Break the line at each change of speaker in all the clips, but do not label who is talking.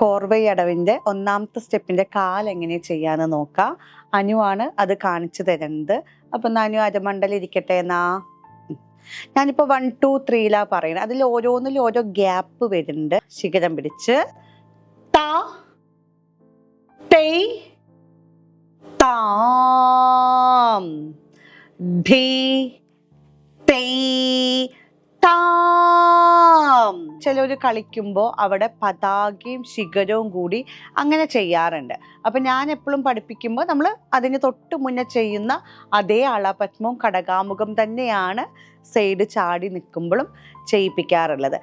കോർവൈ അടവിൻ്റെ ഒന്നാമത്തെ സ്റ്റെപ്പിൻ്റെ കാലെങ്ങനെ ചെയ്യാന്ന് നോക്കാം. അനുവാണ് അത് കാണിച്ചു തരുന്നത്. അപ്പം അനു അരമണ്ടൽ ഇരിക്കട്ടെ എന്നാ. ഞാനിപ്പോൾ 1 2 3 പറയുന്നത്. അതിൽ ഓരോന്നിലും ഓരോ ഗ്യാപ്പ് വരുന്നുണ്ട്. ശിഖരം പിടിച്ച് താ തൈ താം ധീ തൈ താം. ചിലർ കളിക്കുമ്പോൾ അവിടെ പതാകയും ശിഖരവും കൂടി അങ്ങനെ ചെയ്യാറുണ്ട്. അപ്പം ഞാൻ എപ്പോഴും പഠിപ്പിക്കുമ്പോൾ നമ്മൾ അതിന് തൊട്ട് മുന്നേ ചെയ്യുന്ന അതേ അളപത്മവും കടകാമുഖം തന്നെയാണ് സൈഡ് ചാടി നിൽക്കുമ്പോഴും ചെയ്യിപ്പിക്കാറുള്ളത്.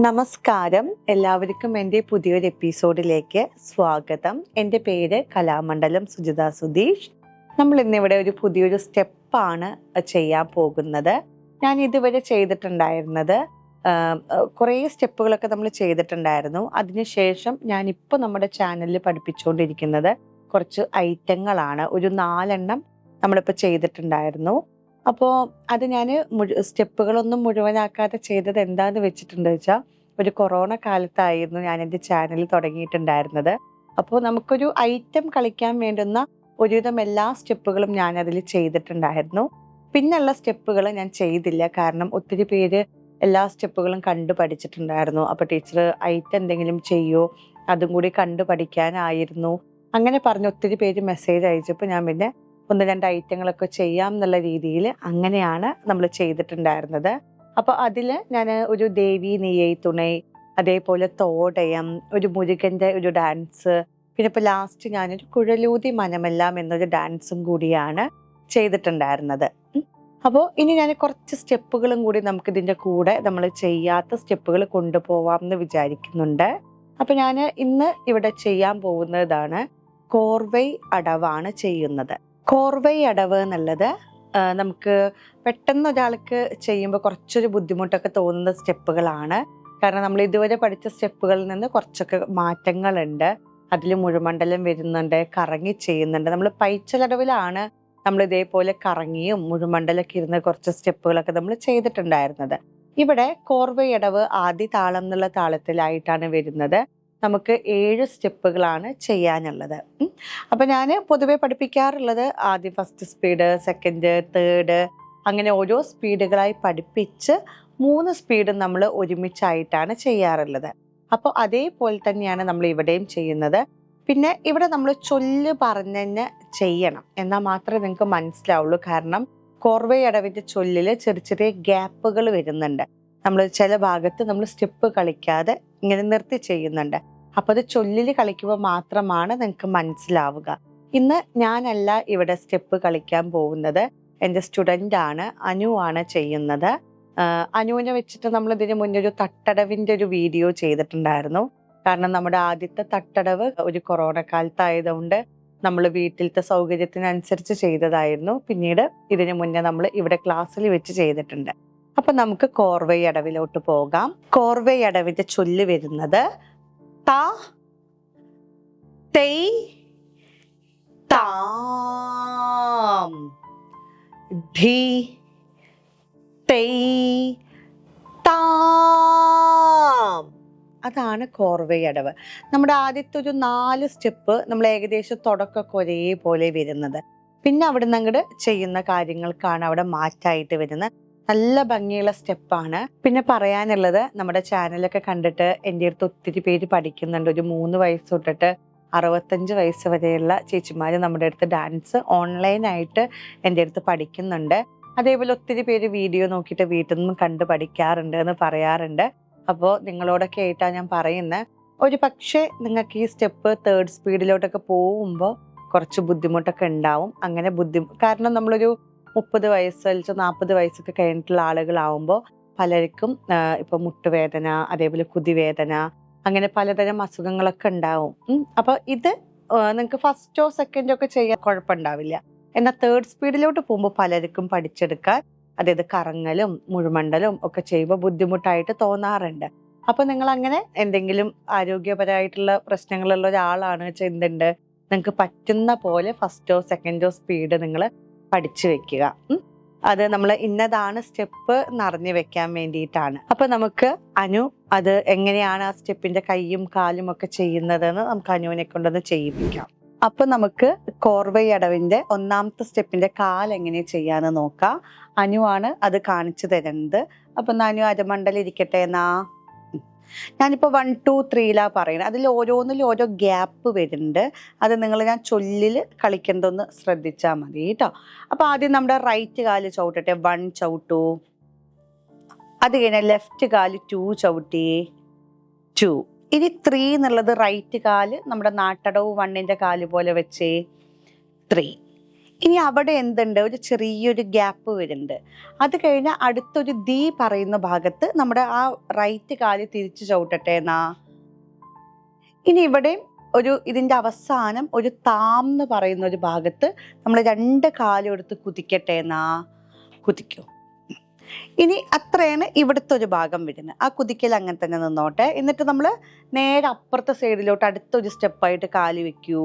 നമസ്കാരം, എല്ലാവർക്കും എൻ്റെ പുതിയൊരു എപ്പിസോഡിലേക്ക് സ്വാഗതം. എൻ്റെ പേര് കലാമണ്ഡലം സുജിത സുധീഷ്. നമ്മൾ ഇന്നിവിടെ ഒരു പുതിയൊരു സ്റ്റെപ്പാണ് ചെയ്യാൻ പോകുന്നത്. ഞാൻ ഇതുവരെ ചെയ്തിട്ടുണ്ടായിരുന്നത് കുറേ സ്റ്റെപ്പുകളൊക്കെ നമ്മൾ ചെയ്തിട്ടുണ്ടായിരുന്നു. അതിനുശേഷം ഞാനിപ്പോൾ നമ്മുടെ ചാനലിൽ പഠിപ്പിച്ചുകൊണ്ടിരിക്കുന്നത് കുറച്ച് ഐറ്റങ്ങളാണ്. ഒരു 4 എണ്ണം നമ്മളിപ്പോൾ ചെയ്തിട്ടുണ്ടായിരുന്നു. അപ്പോൾ അത് ഞാൻ സ്റ്റെപ്പുകളൊന്നും മുഴുവനാക്കാതെ ചെയ്തത് എന്താണെന്ന് വെച്ചിട്ടുണ്ട് വെച്ചാൽ, ഒരു കൊറോണ കാലത്തായിരുന്നു ഞാൻ എൻ്റെ ചാനൽ തുടങ്ങിയിട്ടുണ്ടായിരുന്നത്. അപ്പോൾ നമുക്കൊരു ഐറ്റം കളിക്കാൻ വേണ്ടുന്ന ഒരുവിധം എല്ലാ സ്റ്റെപ്പുകളും ഞാൻ അതിൽ ചെയ്തിട്ടുണ്ടായിരുന്നു. പിന്നെയുള്ള സ്റ്റെപ്പുകൾ ഞാൻ ചെയ്തില്ല, കാരണം ഒത്തിരി പേര് എല്ലാ സ്റ്റെപ്പുകളും കണ്ടു പഠിച്ചിട്ടുണ്ടായിരുന്നു. അപ്പോൾ ടീച്ചർ ഐറ്റം എന്തെങ്കിലും ചെയ്യുമോ, അതും കൂടി കണ്ടു പഠിക്കാനായിരുന്നു അങ്ങനെ പറഞ്ഞ് ഒത്തിരി പേര് മെസ്സേജ് അയച്ചപ്പോൾ ഞാൻ പിന്നെ 1-2 ഐറ്റങ്ങളൊക്കെ ചെയ്യാം എന്നുള്ള രീതിയിൽ അങ്ങനെയാണ് നമ്മൾ ചെയ്തിട്ടുണ്ടായിരുന്നത്. അപ്പോൾ അതിൽ ഞാൻ ഒരു ദേവി നെയ്യൈ തുണൈ, അതേപോലെ തോടയം, ഒരു മുരുകൻ്റെ ഒരു ഡാൻസ്, പിന്നെ ഇപ്പോൾ ലാസ്റ്റ് ഞാനൊരു കുഴലൂതി മനമെല്ലാം എന്നൊരു ഡാൻസും കൂടിയാണ് ചെയ്തിട്ടുണ്ടായിരുന്നത്. അപ്പോൾ ഇനി ഞാൻ കുറച്ച് സ്റ്റെപ്പുകളും കൂടി നമുക്കിതിൻ്റെ കൂടെ നമ്മൾ ചെയ്യാത്ത സ്റ്റെപ്പുകൾ കൊണ്ടുപോവാം എന്ന് വിചാരിക്കുന്നുണ്ട്. അപ്പോൾ ഞാൻ ഇന്ന് ഇവിടെ ചെയ്യാൻ പോകുന്നതാണ് കോർവൈ അടവാണ് ചെയ്യുന്നത്. കോർവൈ അടവ് എന്നുള്ളത് നമുക്ക് പെട്ടെന്ന് ഒരാൾക്ക് ചെയ്യുമ്പോൾ കുറച്ചൊരു ബുദ്ധിമുട്ടൊക്കെ തോന്നുന്ന സ്റ്റെപ്പുകളാണ്. കാരണം നമ്മൾ ഇതുവരെ പഠിച്ച സ്റ്റെപ്പുകളിൽ നിന്ന് കുറച്ചൊക്കെ മാറ്റങ്ങളുണ്ട്. അതിൽ മുഴുമണ്ഡലം വരുന്നുണ്ട്, കറങ്ങി ചെയ്യുന്നുണ്ട്. നമ്മൾ പൈച്ചലടവിലാണ് നമ്മൾ ഇതേപോലെ കറങ്ങിയും മുഴുമണ്ഡലമൊക്കെ ഇരുന്ന് കുറച്ച് സ്റ്റെപ്പുകളൊക്കെ നമ്മൾ ചെയ്തിട്ടുണ്ടായിരുന്നത്. ഇവിടെ കോർവൈ അടവ് ആദ്യ താളം എന്നുള്ള താളത്തിലായിട്ടാണ് വരുന്നത്. നമുക്ക് 7 സ്റ്റെപ്പുകളാണ് ചെയ്യാനുള്ളത്. അപ്പം ഞാൻ പൊതുവെ പഠിപ്പിക്കാറുള്ളത് ആദ്യം ഫസ്റ്റ് സ്പീഡ്, സെക്കൻഡ്, തേർഡ്, അങ്ങനെ ഓരോ സ്പീഡുകളായി പഠിപ്പിച്ച് 3 സ്പീഡും നമ്മൾ ഒരുമിച്ചായിട്ടാണ് ചെയ്യാറുള്ളത്. അപ്പോൾ അതേപോലെ തന്നെയാണ് നമ്മൾ ഇവിടെയും ചെയ്യുന്നത്. പിന്നെ ഇവിടെ നമ്മൾ ചൊല്ല് പറഞ്ഞ് ചെയ്യണം, എന്നാൽ മാത്രമേ നിങ്ങൾക്ക് മനസ്സിലാവുള്ളൂ. കാരണം കോർവൈ അടവിൻ്റെ ചൊല്ലിൽ ചെറിയ ചെറിയ ഗ്യാപ്പുകൾ വരുന്നുണ്ട്. നമ്മൾ ചില ഭാഗത്ത് നമ്മൾ സ്റ്റെപ്പ് കളിക്കാതെ ഇങ്ങനെ നിർത്തി ചെയ്യുന്നുണ്ട്. അപ്പോൾ അത് ചൊല്ലിൽ കളിക്കുമ്പോൾ മാത്രമാണ് നിങ്ങൾക്ക് മനസ്സിലാവുക. ഇന്ന് ഞാനല്ല ഇവിടെ സ്റ്റെപ്പ് കളിക്കാൻ പോകുന്നത്, എൻ്റെ സ്റ്റുഡൻ്റാണ് അനുവാണ് ചെയ്യുന്നത്. അനുവിനെ വെച്ചിട്ട് നമ്മൾ ഇതിന് മുന്നേ ഒരു തട്ടടവിൻ്റെ ഒരു വീഡിയോ ചെയ്തിട്ടുണ്ടായിരുന്നു. കാരണം നമ്മുടെ ആദ്യത്തെ തട്ടടവ് ഒരു കൊറോണ കാലത്തായതുകൊണ്ട് നമ്മൾ വീട്ടിലത്തെ സൗകര്യത്തിനനുസരിച്ച് ചെയ്തതായിരുന്നു. പിന്നീട് ഇതിന് മുന്നേ നമ്മൾ ഇവിടെ ക്ലാസ്സിൽ വെച്ച് ചെയ്തിട്ടുണ്ട്. അപ്പം നമുക്ക് കോർവൈ അടവിലോട്ട് പോകാം. കോർവൈ അടവിൻ്റെ ചൊല്ല് വരുന്നത് താ തൈ താം ധീ തൈ താം. അതാണ് കോർവൈ അടവ്. നമ്മുടെ ആദ്യത്തെ ഒരു 4 സ്റ്റെപ്പ് നമ്മൾ ഏകദേശം തുടക്കമൊക്കെ ഒരേപോലെ വരുന്നത്. പിന്നെ അവിടെ നിന്ന് അങ്ങോട്ട് ചെയ്യുന്ന കാര്യങ്ങൾക്കാണ് അവിടെ മാറ്റമായിട്ട് വരുന്നത്. നല്ല ഭംഗിയുള്ള സ്റ്റെപ്പാണ്. പിന്നെ പറയാനുള്ളത്, നമ്മുടെ ചാനലൊക്കെ കണ്ടിട്ട് എൻ്റെ അടുത്ത് ഒത്തിരി പേര് പഠിക്കുന്നുണ്ട്. ഒരു 3 വയസ്സ് തൊട്ടിട്ട് 65 വയസ്സ് വരെയുള്ള ചേച്ചിമാർ നമ്മുടെ അടുത്ത് ഡാൻസ് ഓൺലൈനായിട്ട് എൻ്റെ അടുത്ത് പഠിക്കുന്നുണ്ട്. അതേപോലെ ഒത്തിരി പേര് വീഡിയോ നോക്കിയിട്ട് വീട്ടിൽ നിന്നും കണ്ട് പഠിക്കാറുണ്ട് എന്ന് പറയാറുണ്ട്. അപ്പോൾ നിങ്ങളോടൊക്കെ ആയിട്ടാണ് ഞാൻ പറയുന്നത്. ഒരു പക്ഷേ നിങ്ങൾക്ക് ഈ സ്റ്റെപ്പ് 3rd സ്പീഡിലോട്ടൊക്കെ പോകുമ്പോൾ കുറച്ച് ബുദ്ധിമുട്ടൊക്കെ ഉണ്ടാവും. അങ്ങനെ കാരണം നമ്മളൊരു 30 വയസ്സ് 40 വയസ്സൊക്കെ കഴിഞ്ഞിട്ടുള്ള ആളുകളാവുമ്പോൾ പലർക്കും ഇപ്പൊ മുട്ടുവേദന, അതേപോലെ കുതിവേദന, അങ്ങനെ പലതരം അസുഖങ്ങളൊക്കെ ഉണ്ടാവും. അപ്പൊ ഇത് നിങ്ങൾക്ക് ഫസ്റ്റോ സെക്കൻഡോ ഒക്കെ ചെയ്യാൻ കുഴപ്പമുണ്ടാവില്ല. എന്നാൽ തേർഡ് സ്പീഡിലോട്ട് പോകുമ്പോൾ പലർക്കും പഠിച്ചെടുക്കാൻ, അതായത് കറങ്ങലും മുഴുമണ്ടലും ഒക്കെ ചെയ്യുമ്പോൾ ബുദ്ധിമുട്ടായിട്ട് തോന്നാറുണ്ട്. അപ്പൊ നിങ്ങൾ അങ്ങനെ എന്തെങ്കിലും ആരോഗ്യപരമായിട്ടുള്ള പ്രശ്നങ്ങളുള്ള ഒരാളാണ് എന്തുണ്ട്, നിങ്ങൾക്ക് പറ്റുന്ന പോലെ ഫസ്റ്റോ സെക്കൻഡോ സ്പീഡ് നിങ്ങൾ പഠിച്ചു വെക്കുക. അത് നമ്മൾ ഇന്നതാണ് സ്റ്റെപ്പ് എന്നറിഞ്ഞു വെക്കാൻ വേണ്ടിയിട്ടാണ്. അപ്പൊ നമുക്ക് അനു അത് എങ്ങനെയാണ് ആ സ്റ്റെപ്പിന്റെ കൈയും കാലും ഒക്കെ ചെയ്യുന്നതെന്ന് നമുക്ക് അനുവിനെ കൊണ്ടൊന്ന് ചെയ്യിപ്പിക്കാം. അപ്പൊ നമുക്ക് കോർവൈ അടവിന്റെ ഒന്നാമത്തെ സ്റ്റെപ്പിന്റെ കാൽ എങ്ങനെ ചെയ്യാന്ന് നോക്കാം. അനുവാണ് അത് കാണിച്ചു തരുന്നത്. അപ്പൊ അനു അരമണ്ടൽ ഇരിക്കട്ടെ എന്നാ. ഞാനിപ്പോൾ 1 2 3 പറയുന്നത്. അതിൽ ഓരോന്നിലും ഓരോ ഗ്യാപ്പ് വരുന്നുണ്ട്. അത് ഞാൻ ചൊല്ലിൽ കളിക്കേണ്ടതൊന്ന് ശ്രദ്ധിച്ചാൽ മതി കേട്ടോ. അപ്പോൾ ആദ്യം നമ്മുടെ റൈറ്റ് കാല് ചവിട്ടട്ടെ. 1 ചവിട്ടു. അത് കഴിഞ്ഞ ലെഫ്റ്റ് കാല് 2 ചവിട്ടി. 2. ഇനി 3 എന്നുള്ളത് റൈറ്റ് കാല് നമ്മുടെ നാട്ടടവ് 1ന്റെ കാല് പോലെ വെച്ചേ. 3. ഇനി അവിടെ എന്തുണ്ട്, ഒരു ചെറിയൊരു ഗ്യാപ്പ് വരുന്നുണ്ട്. അത് കഴിഞ്ഞാൽ അടുത്തൊരു ദി പറയുന്ന ഭാഗത്ത് നമ്മുടെ ആ റൈറ്റ് കാല് തിരിച്ചു ചവിട്ടട്ടെ എന്നാ. ഇനി ഇവിടെ ഇതിന്റെ അവസാനം ഒരു താം എന്ന് പറയുന്ന ഒരു ഭാഗത്ത് നമ്മൾ 2 കാലും എടുത്ത് കുതിക്കട്ടെ എന്നാ. കുതിക്കൂ. ഇനി അത്രയാണ് ഇവിടുത്തെ ഒരു ഭാഗം വരുന്നത്. ആ കുതിക്കൽ അങ്ങനെ തന്നെ നിന്നോട്ടെ. എന്നിട്ട് നമ്മൾ നേരെ അപ്പുറത്തെ സൈഡിലോട്ട് അടുത്തൊരു സ്റ്റെപ്പായിട്ട് കാല് വെക്കൂ.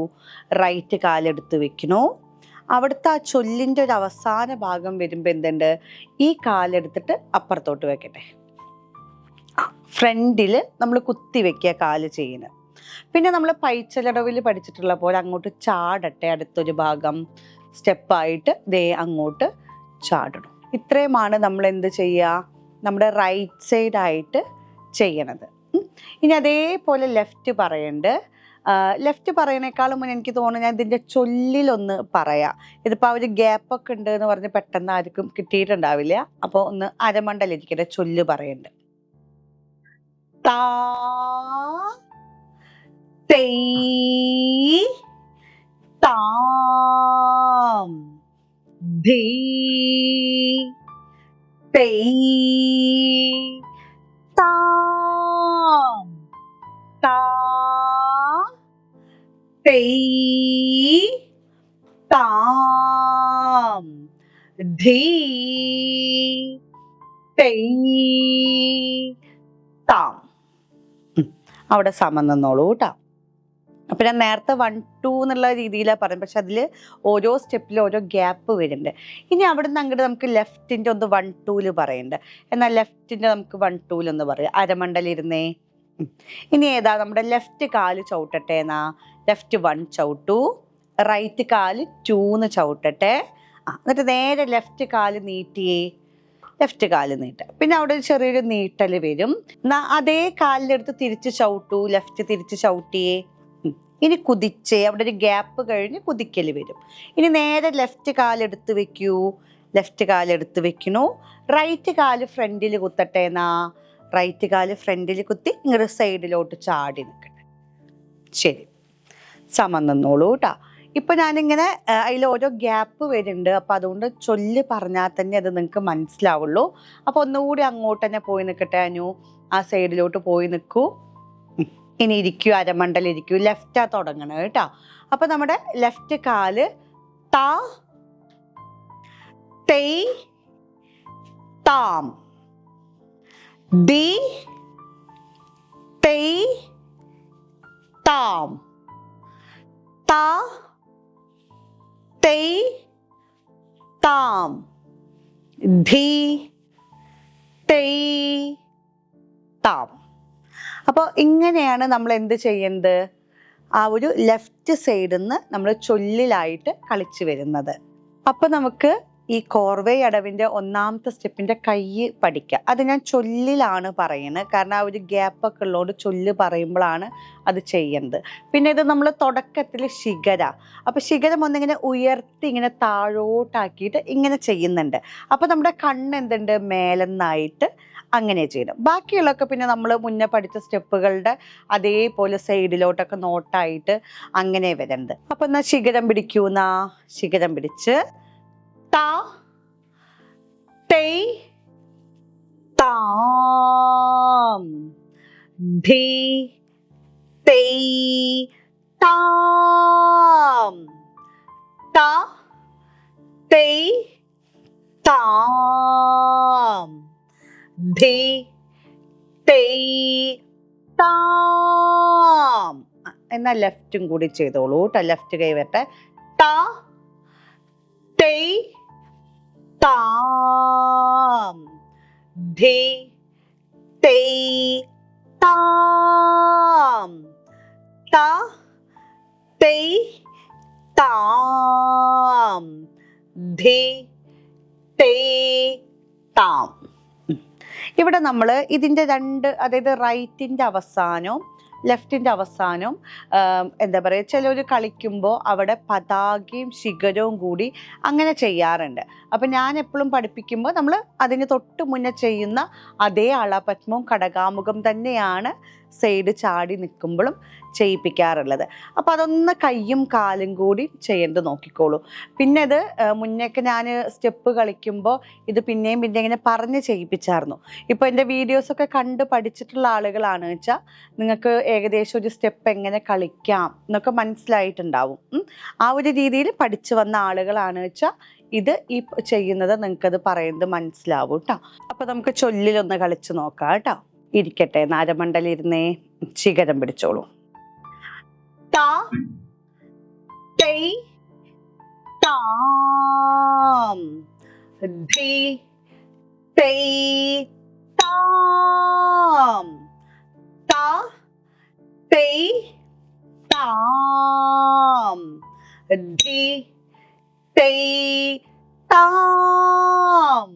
റൈറ്റ് കാലെടുത്ത് വെക്കണു. അവിടുത്തെ ആ ചൊല്ലിൻ്റെ ഒരു അവസാന ഭാഗം വരുമ്പോൾ എന്തുണ്ട്, ഈ കാലെടുത്തിട്ട് അപ്പുറത്തോട്ട് വെക്കട്ടെ. ഫ്രണ്ടിൽ നമ്മൾ കുത്തി വെക്കുക കാല് ചെയ്യുന്നത്. പിന്നെ നമ്മൾ പൈച്ചലടവിൽ പഠിച്ചിട്ടുള്ള പോലെ അങ്ങോട്ട് ചാടട്ടെ. അടുത്തൊരു ഭാഗം സ്റ്റെപ്പായിട്ട് ദേ അങ്ങോട്ട് ചാടണം. ഇത്രയുമാണ് നമ്മൾ എന്ത് ചെയ്യുക, നമ്മുടെ റൈറ്റ് സൈഡായിട്ട് ചെയ്യണത്. ഇനി അതേപോലെ ലെഫ്റ്റ് പറയുന്നുണ്ട്. ലെഫ്റ്റ് പറയുന്നേക്കാളും മുന്നേ എനിക്ക് തോന്നുന്നു ഞാൻ ഇതിൻ്റെ ചൊല്ലിലൊന്ന് പറയാം. ഇതിപ്പോൾ ആ ഒരു ഗ്യാപ്പൊക്കെ ഉണ്ട് എന്ന് പറഞ്ഞ് പെട്ടെന്ന് ആർക്കും കിട്ടിയിട്ടുണ്ടാവില്ല. അപ്പോൾ ഒന്ന് അരമണ്ടലിരിക്കട്ടെ. ചൊല്ല് പറയുന്നുണ്ട്. താ തേയ് താം ധീ തേയ് താം താ തേയ് താം ധീ തേയ് താം. അവിടെ സമം നിന്നോളൂ കേട്ടോ. അപ്പം ഞാൻ നേരത്തെ 1 2 എന്നുള്ള രീതിയിലാണ് പറയുന്നത്. പക്ഷെ അതിൽ ഓരോ സ്റ്റെപ്പിലും ഓരോ ഗ്യാപ്പ് വരുന്നുണ്ട്. ഇനി അവിടെ നിന്ന് അങ്ങോട്ട് നമുക്ക് ലെഫ്റ്റിൻ്റെ ഒന്ന് 1 2 പറയുന്നുണ്ട്. എന്നാൽ ലെഫ്റ്റിൻ്റെ നമുക്ക് 1 2 ഒന്ന് പറയാം. അരമണ്ടലിരുന്നേ. ഇനി ഏതാ നമ്മുടെ ലെഫ്റ്റ് കാല് ചവിട്ടട്ടെ എന്നാ. ലെഫ്റ്റ് 1 ചവിട്ടു. റൈറ്റ് കാല് 2 ചവിട്ടട്ടെ. എന്നിട്ട് നേരെ ലെഫ്റ്റ് കാല് നീട്ടിയേ. ലെഫ്റ്റ് കാല് നീട്ടുക. പിന്നെ അവിടെ ഒരു ചെറിയൊരു നീട്ടൽ വരും. എന്നാൽ അതേ കാലിലെടുത്ത് തിരിച്ച് ചവിട്ടു. ലെഫ്റ്റ് തിരിച്ച് ചവിട്ടിയേ. ഇനി കുതിച്ചേ. അവിടെ ഒരു ഗ്യാപ്പ് കഴിഞ്ഞ് കുതിക്കൽ വരും. ഇനി നേരെ ലെഫ്റ്റ് കാലെടുത്ത് വെക്കൂ. ലെഫ്റ്റ് കാലെടുത്ത് വെക്കണു. റൈറ്റ് കാല് ഫ്രണ്ടിൽ കുത്തട്ടെ എന്നാ. റൈറ്റ് കാല് ഫ്രണ്ടിൽ കുത്തി ഇങ്ങനെ സൈഡിലോട്ട് ചാടി നിൽക്കട്ടെ. ശരി, സമം നിന്നോളൂ കേട്ടോ. ഇപ്പം ഞാനിങ്ങനെ അതിൽ ഓരോ ഗ്യാപ്പ് വരുന്നുണ്ട്. അപ്പം അതുകൊണ്ട് ചൊല്ല് പറഞ്ഞാൽ തന്നെ അത് നിങ്ങൾക്ക് മനസ്സിലാവുള്ളൂ. അപ്പോൾ ഒന്നുകൂടി അങ്ങോട്ട് തന്നെ പോയി നിൽക്കട്ടെ അനു. ആ സൈഡിലോട്ട് പോയി നിൽക്കൂ. ഇനി ഇരിക്കൂ. അരമണ്ടലിരിക്കൂ. ലെഫ്റ്റാ തുടങ്ങണം കേട്ടോ. അപ്പം നമ്മുടെ ലെഫ്റ്റ് കാല് താ തേയ് താം ദീ തേയ് താം താ തേയ് താം ധീ തേയ് താം. അപ്പോൾ ഇങ്ങനെയാണ് നമ്മൾ എന്ത് ചെയ്യുന്നത്, ആ ഒരു ലെഫ്റ്റ് സൈഡിൽ നിന്ന് നമ്മൾ ചൊല്ലിലായിട്ട് കളിച്ചു വരുന്നത്. അപ്പം നമുക്ക് ഈ കോർവേ അടവിൻ്റെ ഒന്നാമത്തെ സ്റ്റെപ്പിൻ്റെ കൈ പഠിക്കുക. അത് ഞാൻ ചൊല്ലിലാണ് പറയുന്നത്. കാരണം ആ ഒരു ഗ്യാപ്പൊക്കെ ഉള്ളതുകൊണ്ട് ചൊല്ല് പറയുമ്പോഴാണ് അത് ചെയ്യുന്നത്. പിന്നെ ഇത് നമ്മൾ തുടക്കത്തിൽ ശിഖര. അപ്പോൾ ശിഖരം ഒന്നിങ്ങനെ ഉയർത്തി ഇങ്ങനെ താഴോട്ടാക്കിയിട്ട് ഇങ്ങനെ ചെയ്യുന്നുണ്ട്. അപ്പോൾ നമ്മുടെ കണ്ണ് എന്തുണ്ട്, മേലെന്നായിട്ട് അങ്ങനെ ചെയ്യണം. ബാക്കിയുള്ളതൊക്കെ പിന്നെ നമ്മൾ മുന്നേ പഠിച്ച സ്റ്റെപ്പുകളുടെ അതേപോലെ സൈഡിലോട്ടൊക്കെ നോട്ടായിട്ട് അങ്ങനെ വരുന്നത്. അപ്പം എന്നാൽ ശിഖരം പിടിക്കൂന്നാ. ശിഖരം പിടിച്ച് താ തേയ് താം ധി തൈ താം ത തൈ താം ധി തൈ താം. എന്നാൽ ലെഫ്റ്റും കൂടി ചെയ്തോളൂ കേട്ടോ. ലെഫ്റ്റ് കൈ വരട്ടെ. ത തൈ താം ധി തൈ താം ത തൈ താം ധി തൈ താം. ഇവിടെ നമ്മൾ ഇതിൻ്റെ അതായത് റൈറ്റിൻ്റെ അവസാനവും ലെഫ്റ്റിൻ്റെ അവസാനവും എന്താ പറയുക, ചിലർ കളിക്കുമ്പോൾ അവിടെ പതാകയും ശിഖരവും കൂടി അങ്ങനെ ചെയ്യാറുണ്ട്. അപ്പം ഞാൻ എപ്പോഴും പഠിപ്പിക്കുമ്പോൾ നമ്മൾ അതിന് തൊട്ട് മുന്നേ ചെയ്യുന്ന അതേ അളപത്മവും കടകാമുഖം തന്നെയാണ് സൈഡ് ചാടി നിൽക്കുമ്പോഴും ചെയ്യിപ്പിക്കാറുള്ളത്. അപ്പോൾ അതൊന്ന് കയ്യും കാലും കൂടി ചെയ്യേണ്ടത് നോക്കിക്കോളൂ. പിന്നെ ഇത് മുന്നേക്ക് ഞാൻ സ്റ്റെപ്പ് കളിക്കുമ്പോൾ ഇത് പിന്നെയും പിന്നെ ഇങ്ങനെ പറഞ്ഞ് ചെയ്യിപ്പിച്ചായിരുന്നു. ഇപ്പോൾ എൻ്റെ വീഡിയോസൊക്കെ കണ്ട് പഠിച്ചിട്ടുള്ള ആളുകളാണ് വെച്ചാൽ നിങ്ങൾക്ക് ഏകദേശം ഒരു സ്റ്റെപ്പ് എങ്ങനെ കളിക്കാം എന്നൊക്കെ മനസ്സിലായിട്ടുണ്ടാവും. ആ ഒരു രീതിയിൽ പഠിച്ചു വന്ന ആളുകളാണ് വെച്ചാൽ ഇത് ഈ ചെയ്യുന്നത് നിങ്ങൾക്കത് പറയുന്നത് മനസ്സിലാവും കേട്ടോ. അപ്പോൾ നമുക്ക് ചൊല്ലിലൊന്ന് കളിച്ച് നോക്കാം കേട്ടോ. ഇരിക്കട്ടെ, നാരമണ്ഡലം ഇരുന്നേ. ശിഖരം പിടിച്ചോളൂ. ത തൈ താം ധി തൈ താം ത തൈ താം ധി തൈ താം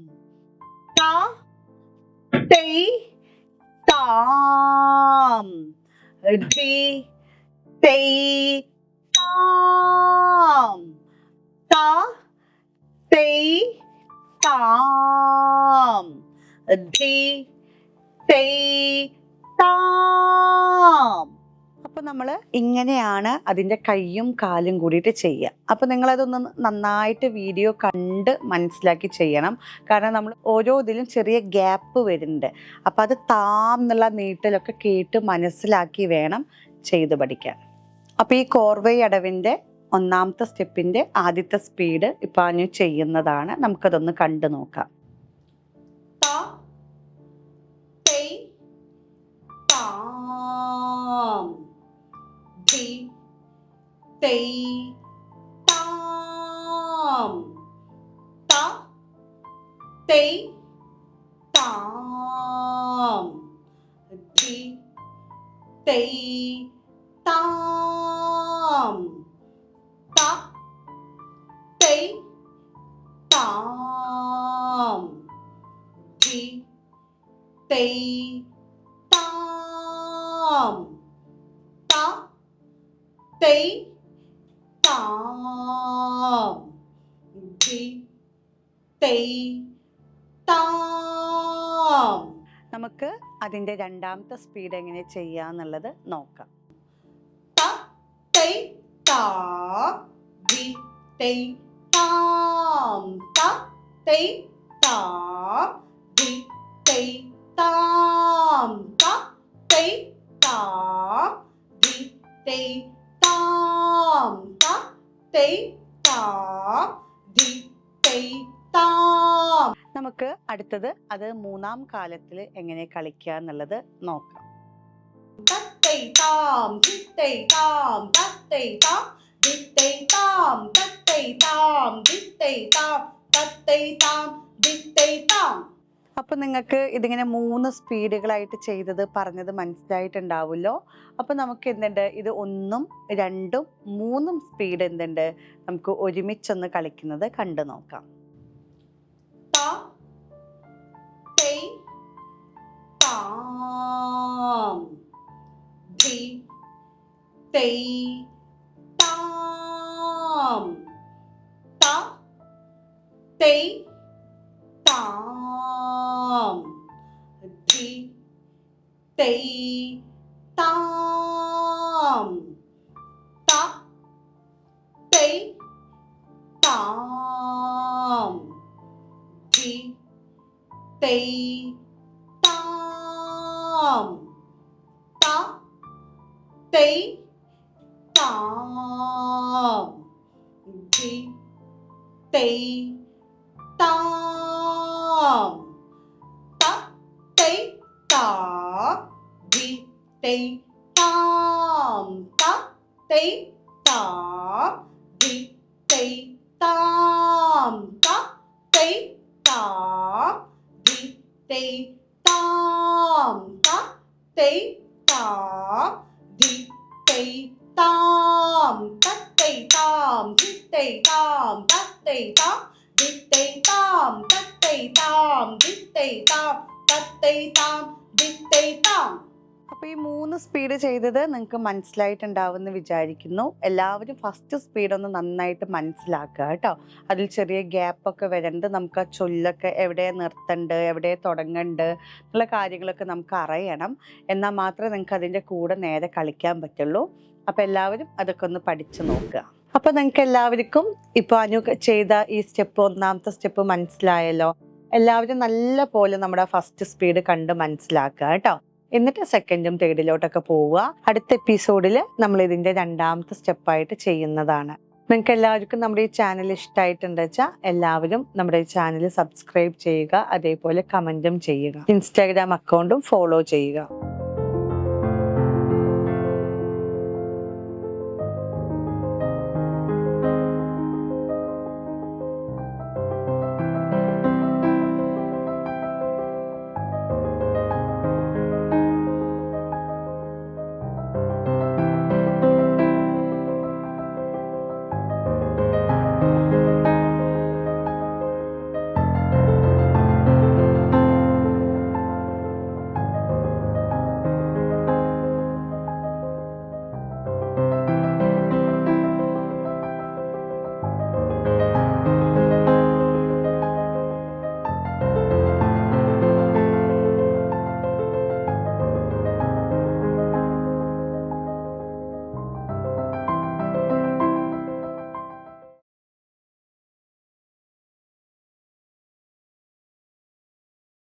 ത തൈ താം ധി തൈ താം ത തൈ താം ധി തൈ താം. അപ്പോൾ നമ്മൾ ഇങ്ങനെയാണ് അതിൻ്റെ കൈയും കാലും കൂടിയിട്ട് ചെയ്യുക. അപ്പോൾ നിങ്ങളതൊന്ന് നന്നായിട്ട് വീഡിയോ കണ്ട് മനസ്സിലാക്കി ചെയ്യണം. കാരണം നമ്മൾ ഓരോ ഇതിലും ചെറിയ ഗ്യാപ്പ് വരുന്നുണ്ട്. അപ്പോൾ അത് താം എന്നുള്ള നീട്ടലൊക്കെ കേട്ട് മനസ്സിലാക്കി വേണം ചെയ്ത് പഠിക്കാൻ. അപ്പോൾ ഈ കോർവൈ അടവിൻ്റെ ഒന്നാമത്തെ സ്റ്റെപ്പിൻ്റെ ആദ്യത്തെ സ്പീഡ് ഇപ്പോൾ ഞാൻ ചെയ്യുന്നതാണ്. നമുക്കതൊന്ന് കണ്ടു നോക്കാം. ധി തൈ താം ത തൈ താം ധി തൈ താം ത തൈ താം ധി തൈ താം ത തൈ താം ധി തൈ താം. നമുക്ക് അതിൻ്റെ രണ്ടാമത്തെ സ്പീഡ് എങ്ങനെ ചെയ്യാന്നുള്ളത് നോക്കാം. ത തൈ താം ധി തൈ താം ത തൈ താം ധി തൈ താം ത തൈ താം ധി തൈ താം ത തൈ താം ധി തൈ താം. നമുക്ക് അടുത്തത് അത് മൂന്നാം കാലത്തിൽ എങ്ങനെ കളിക്കുക എന്നുള്ളത് നോക്കാം. തൈ താം ധി തൈ താം ത തൈ താം ധി തൈ താം ത തൈ താം ധി തൈ താം ത തൈ താം ധി തൈ താം. അപ്പോൾ നിങ്ങൾക്ക് ഇതിങ്ങനെ 3 സ്പീഡുകളായിട്ട് ചെയ്തത് പറഞ്ഞത് മനസ്സിലായിട്ടുണ്ടാവുമല്ലോ. അപ്പോൾ നമുക്ക് എന്തുണ്ട്, ഇത് 1ഉം 2ഉം 3ഉം സ്പീഡ് എന്തുണ്ട് നമുക്ക് ഒരുമിച്ചൊന്ന് കളിക്കുന്നത് കണ്ടു നോക്കാം. ത തൈ താം ധി തൈ താം ത തൈ താം ധി തൈ താം ത തൈ താം ധി തൈ താം ത തൈ താം ധി തൈ താം ത തൈ താ ധി തൈ താം ത തൈ താ ധി തൈ താം ത തൈ താ ധി തൈ താം ത തൈ താ ധി തൈ താം ത തൈ താം ധി തൈ താം ത തൈ താം ധി തൈ താം ത തൈ താം ധി തൈ താം ത തൈ താം ധി തൈ താം. അപ്പോൾ ഈ 3 സ്പീഡ് ചെയ്തത് നിങ്ങൾക്ക് മനസ്സിലായിട്ടുണ്ടാവുമെന്ന് വിചാരിക്കുന്നു. എല്ലാവരും ഫസ്റ്റ് സ്പീഡ് ഒന്ന് നന്നായിട്ട് മനസ്സിലാക്കുക കേട്ടോ. അതിൽ ചെറിയ ഗ്യാപ്പൊക്കെ വരണ്ട്, നമുക്ക് ആ ചൊല്ലൊക്കെ എവിടെ നിർത്തണ്ട്, എവിടെ തുടങ്ങണ്ട് എന്നുള്ള കാര്യങ്ങളൊക്കെ നമുക്ക് അറിയണം. എന്നാൽ മാത്രമേ നിങ്ങൾക്ക് അതിൻ്റെ കൂടെ നേരെ കളിക്കാൻ പറ്റുള്ളൂ. അപ്പോൾ എല്ലാവരും അതൊക്കെ ഒന്ന് പഠിച്ചു നോക്കുക. അപ്പോൾ നിങ്ങൾക്ക് എല്ലാവർക്കും ഇപ്പോൾ അനു ചെയ്ത ഈ സ്റ്റെപ്പ്, ഒന്നാമത്തെ സ്റ്റെപ്പ് മനസ്സിലായല്ലോ. എല്ലാവരും നല്ല പോലെ നമ്മുടെ ഫസ്റ്റ് സ്പീഡ് കണ്ട് മനസ്സിലാക്കുക കേട്ടോ. എന്നിട്ട് സെക്കൻഡും തേർഡിലോട്ടൊക്കെ പോവുക. അടുത്ത എപ്പിസോഡിൽ നമ്മൾ ഇതിൻ്റെ 2ാമത്തെ സ്റ്റെപ്പായിട്ട് ചെയ്യുന്നതാണ്. നിങ്ങൾക്ക് എല്ലാവർക്കും നമ്മുടെ ഈ ചാനൽ ഇഷ്ടമായിട്ടുണ്ട് വെച്ചാൽ എല്ലാവരും നമ്മുടെ ഈ ചാനൽ സബ്സ്ക്രൈബ് ചെയ്യുക, അതേപോലെ കമൻറ്റും ചെയ്യുക. ഇൻസ്റ്റാഗ്രാം അക്കൗണ്ടും ഫോളോ ചെയ്യുക.